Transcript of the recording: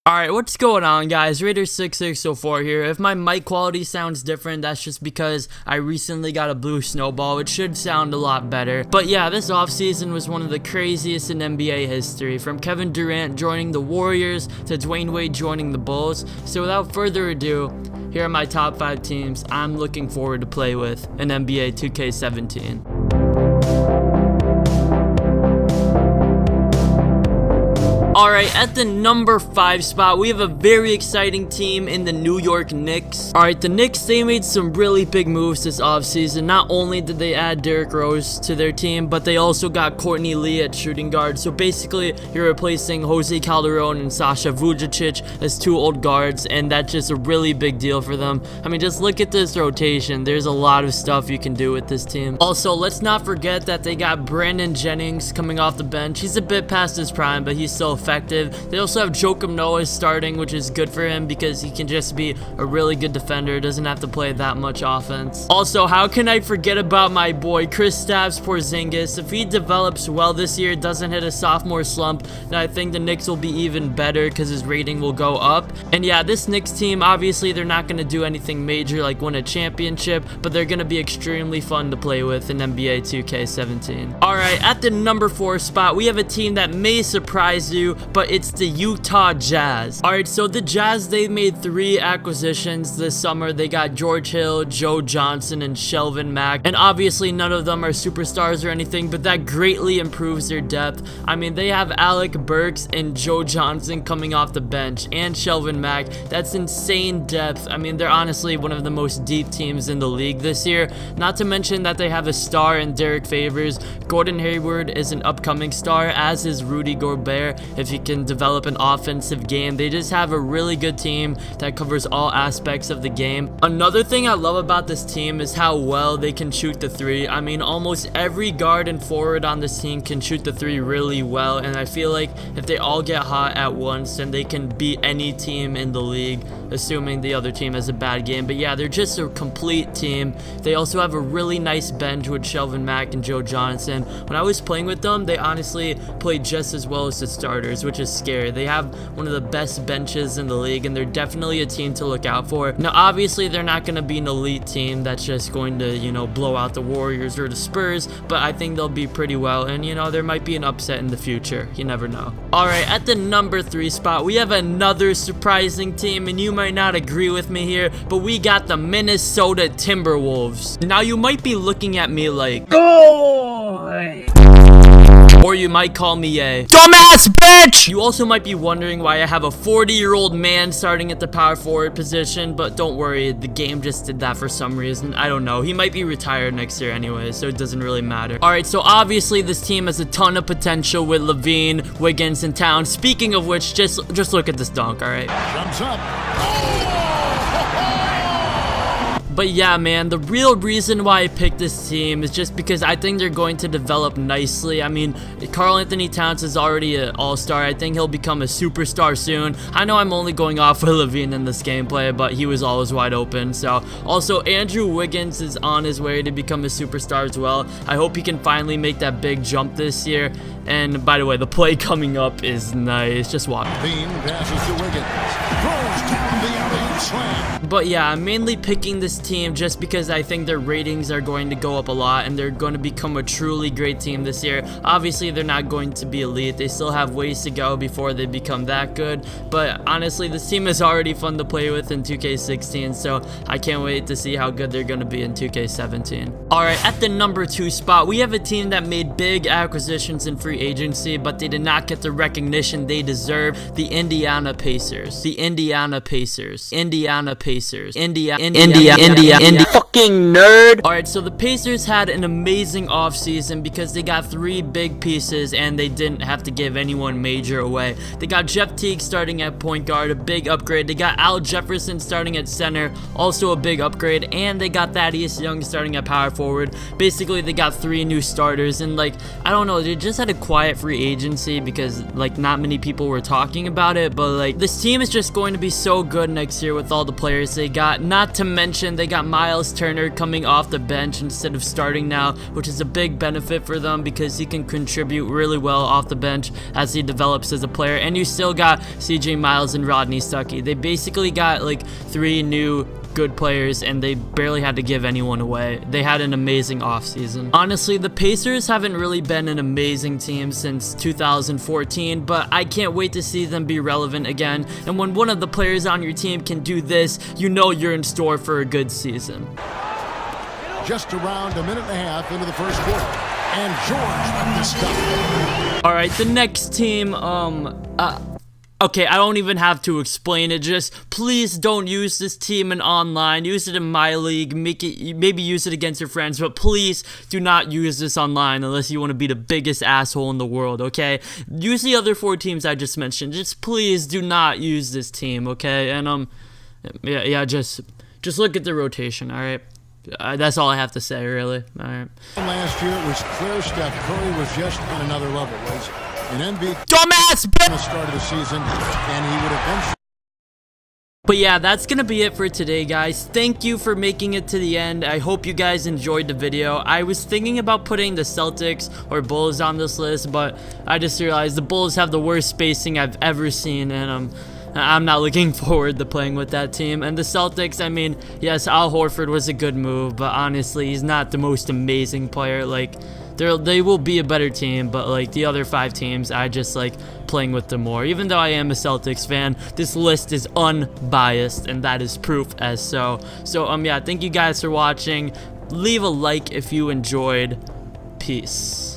Alright, what's going on, guys? Raider6604 here. If my mic quality sounds different, that's just because I recently got a blue snowball. It should sound a lot better. But yeah, this offseason was one of the craziest in NBA history. From Kevin Durant joining the Warriors to Dwayne Wade joining the Bulls. So without further ado, here are my top 5 teams I'm looking forward to play with in NBA 2K17. Alright, at the number 5 spot, we have a very exciting team in the New York Knicks. Alright, the Knicks, they made some really big moves this offseason. Not only did they add Derrick Rose to their team, but they also got Courtney Lee at shooting guard. So basically, you're replacing Jose Calderon and Sasha Vujacic as 2 old guards, and that's just a really big deal for them. I mean, just look at this rotation. There's a lot of stuff you can do with this team. Also, let's not forget that they got Brandon Jennings coming off the bench. He's a bit past his prime, but he's still effective. They also have Joakim Noah starting, which is good for him because he can just be a really good defender, doesn't have to play that much offense. Also, how can I forget about my boy Kristaps Porzingis? If he develops well this year, doesn't hit a sophomore slump, then I think the Knicks will be even better because his rating will go up. And yeah, this Knicks team, obviously they're not going to do anything major like win a championship, but they're going to be extremely fun to play with in NBA 2K17. Alright, at the number 4 spot, we have a team that may surprise you, but it's the Utah Jazz. Alright, so the Jazz, they made 3 acquisitions this summer. They got George Hill, Joe Johnson, and Shelvin Mack. And obviously none of them are superstars or anything, but that greatly improves their depth. I mean, they have Alec Burks and Joe Johnson coming off the bench, and Shelvin Mack. That's insane depth. I mean, they're honestly one of the most deep teams in the league this year. Not to mention that they have a star in Derek Favors. Gordon Hayward is an upcoming star, as is Rudy Gobert. If he can develop an offensive game, they just have a really good team that covers all aspects of the game. Another thing I love about this team is how well they can shoot the 3. I mean, almost every guard and forward on this team can shoot the 3 really well, and I feel like if they all get hot at once, then they can beat any team in the league, assuming the other team has a bad game. But yeah, they're just a complete team. They also have a really nice bench with Shelvin Mack and Joe Johnson. When I was playing with them, they honestly played just as well as the starters, which is scary. They have one of the best benches in the league, and they're definitely a team to look out for. Now, obviously, they're not going to be an elite team that's just going to, you know, blow out the Warriors or the Spurs, but I think they'll be pretty well, and, you know, there might be an upset in the future. You never know. Alright, at the number 3 spot, we have another surprising team, and you might not agree with me here, but we got the Minnesota Timberwolves. Now, you might be looking at me like, or you might call me a dumbass bitch! You also might be wondering why I have a 40-year-old man starting at the power forward position, but don't worry, the game just did that for some reason. I don't know. He might be retired next year anyway, so it doesn't really matter. Alright, so obviously this team has a ton of potential with Levine, Wiggins, and Towns. Speaking of which, just look at this dunk, alright? Comes up. But yeah, man, the real reason why I picked this team is just because I think they're going to develop nicely. I mean, Karl Anthony Towns is already an all-star. I think he'll become a superstar soon. I know I'm only going off of Levine in this gameplay, but he was always wide open. So, also, Andrew Wiggins is on his way to become a superstar as well. I hope he can finally make that big jump this year. And by the way, the play coming up is nice. Just watch. Levine passes to Wiggins. Throws down the alley slam. But yeah, I'm mainly picking this team just because I think their ratings are going to go up a lot and they're going to become a truly great team this year. Obviously, they're not going to be elite. They still have ways to go before they become that good. But honestly, this team is already fun to play with in 2K16, so I can't wait to see how good they're going to be in 2K17. Alright, at the number 2 spot, we have a team that made big acquisitions in free agency, but they did not get the recognition they deserve. The Indiana Pacers. The Indiana Pacers. Indiana Pacers. India fucking nerd. Alright, so the Pacers had an amazing offseason because they got 3 big pieces and they didn't have to give anyone major away. They got Jeff Teague starting at point guard, a big upgrade. They got Al Jefferson starting at center, also a big upgrade. And they got Thaddeus Young starting at power forward. Basically, they got 3 new starters, and like, I don't know, they just had a quiet free agency because like not many people were talking about it, but like this team is just going to be so good next year with all the players they got. Not to mention They got Miles Turner coming off the bench instead of starting now, which is a big benefit for them because he can contribute really well off the bench as he develops as a player. And you still got CJ Miles and Rodney Stuckey. They basically got like 3 new good players, and they barely had to give anyone away. They had an amazing offseason. Honestly, the Pacers haven't really been an amazing team since 2014, but I can't wait to see them be relevant again. And when one of the players on your team can do this, you know you're in store for a good season. Just around a minute and a half into the first quarter, and George with the stop. All right, the next team, okay, I don't even have to explain it. Just please don't use this team in online. Use it in my league. Maybe use it against your friends, but please do not use this online unless you want to be the biggest asshole in the world, okay? Use the other 4 teams I just mentioned. Just please do not use this team, okay? And yeah, just look at the rotation, all right? That's all I have to say, really. All right. Last year, it was clear Steph Curry was just on another level. Was an MVP dumbass at the start of the season, and he would eventually. But yeah, that's gonna be it for today, guys. Thank you for making it to the end. I hope you guys enjoyed the video. I was thinking about putting the Celtics or Bulls on this list, but I just realized the Bulls have the worst spacing I've ever seen, and I'm not looking forward to playing with that team. And the Celtics, I mean, yes, Al Horford was a good move, but honestly, he's not the most amazing player. Like, they will be a better team, but like the other 5 teams, I just like playing with them more. Even though I am a Celtics fan, this list is unbiased, and that is proof as so. So yeah, thank you guys for watching. Leave a like if you enjoyed. Peace.